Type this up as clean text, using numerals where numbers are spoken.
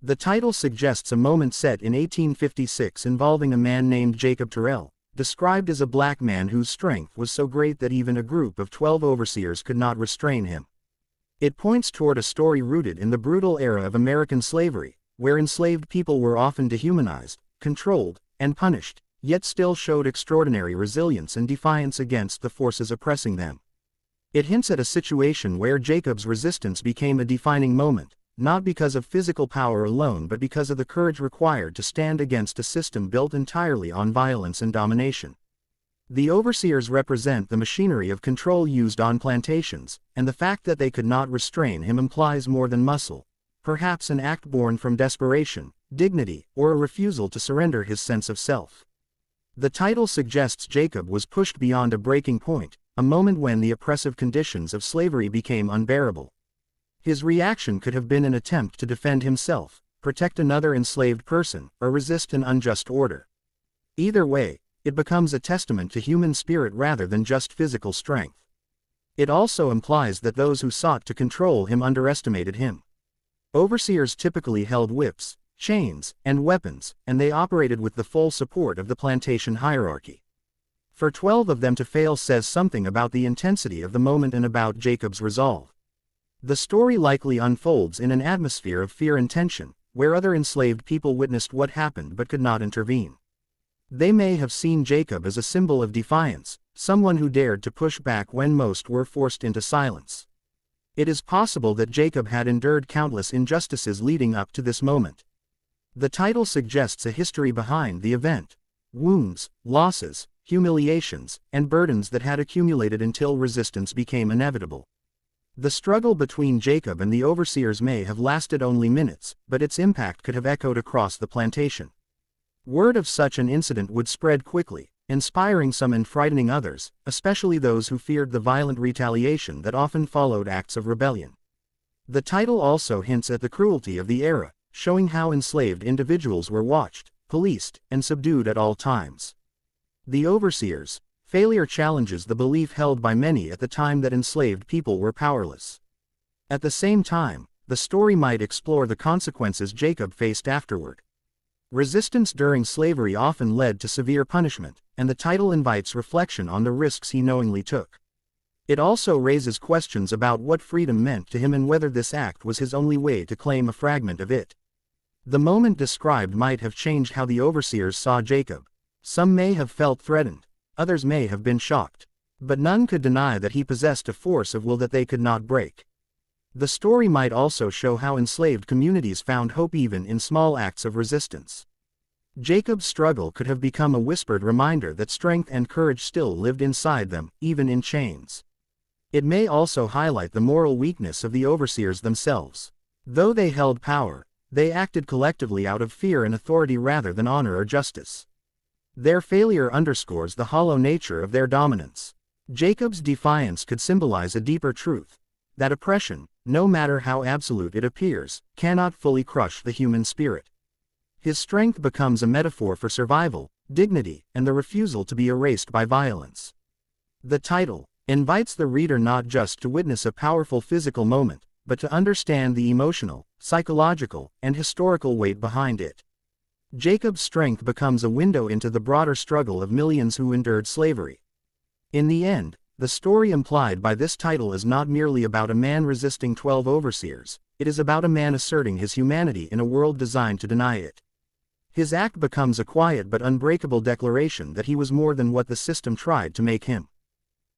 The title suggests a moment set in 1856 involving a man named Jacob Terrell, described as a black man whose strength was so great that even a group of 12 overseers could not restrain him. It points toward a story rooted in the brutal era of American slavery, where enslaved people were often dehumanized, controlled, and punished, yet still showed extraordinary resilience and defiance against the forces oppressing them. It hints at a situation where Jacob's resistance became a defining moment, not because of physical power alone but because of the courage required to stand against a system built entirely on violence and domination. The overseers represent the machinery of control used on plantations, and the fact that they could not restrain him implies more than muscle, perhaps an act born from desperation, dignity, or a refusal to surrender his sense of self. The title suggests Jacob was pushed beyond a breaking point, a moment when the oppressive conditions of slavery became unbearable. His reaction could have been an attempt to defend himself, protect another enslaved person, or resist an unjust order. Either way, it becomes a testament to human spirit rather than just physical strength. It also implies that those who sought to control him underestimated him. Overseers typically held whips, chains, and weapons, and they operated with the full support of the plantation hierarchy. For 12 of them to fail says something about the intensity of the moment and about Jacob's resolve. The story likely unfolds in an atmosphere of fear and tension, where other enslaved people witnessed what happened but could not intervene. They may have seen Jacob as a symbol of defiance, someone who dared to push back when most were forced into silence. It is possible that Jacob had endured countless injustices leading up to this moment. The title suggests a history behind the event: wounds, losses, humiliations, and burdens that had accumulated until resistance became inevitable. The struggle between Jacob and the overseers may have lasted only minutes, but its impact could have echoed across the plantation. Word of such an incident would spread quickly, inspiring some and frightening others, especially those who feared the violent retaliation that often followed acts of rebellion. The title also hints at the cruelty of the era, showing how enslaved individuals were watched, policed, and subdued at all times. The overseers' failure challenges the belief held by many at the time that enslaved people were powerless. At the same time, the story might explore the consequences Jacob faced afterward. Resistance during slavery often led to severe punishment, and the title invites reflection on the risks he knowingly took. It also raises questions about what freedom meant to him and whether this act was his only way to claim a fragment of it. The moment described might have changed how the overseers saw Jacob. Some may have felt threatened. Others may have been shocked. But none could deny that he possessed a force of will that they could not break. The story might also show how enslaved communities found hope even in small acts of resistance. Jacob's struggle could have become a whispered reminder that strength and courage still lived inside them, even in chains. It may also highlight the moral weakness of the overseers themselves. Though they held power, they acted collectively out of fear and authority rather than honor or justice. Their failure underscores the hollow nature of their dominance. Jacob's defiance could symbolize a deeper truth: that oppression, no matter how absolute it appears, cannot fully crush the human spirit. His strength becomes a metaphor for survival, dignity, and the refusal to be erased by violence. The title invites the reader not just to witness a powerful physical moment, but to understand the emotional, psychological, and historical weight behind it. Jacob's strength becomes a window into the broader struggle of millions who endured slavery. In the end, the story implied by this title is not merely about a man resisting 12 overseers, it is about a man asserting his humanity in a world designed to deny it. His act becomes a quiet but unbreakable declaration that he was more than what the system tried to make him.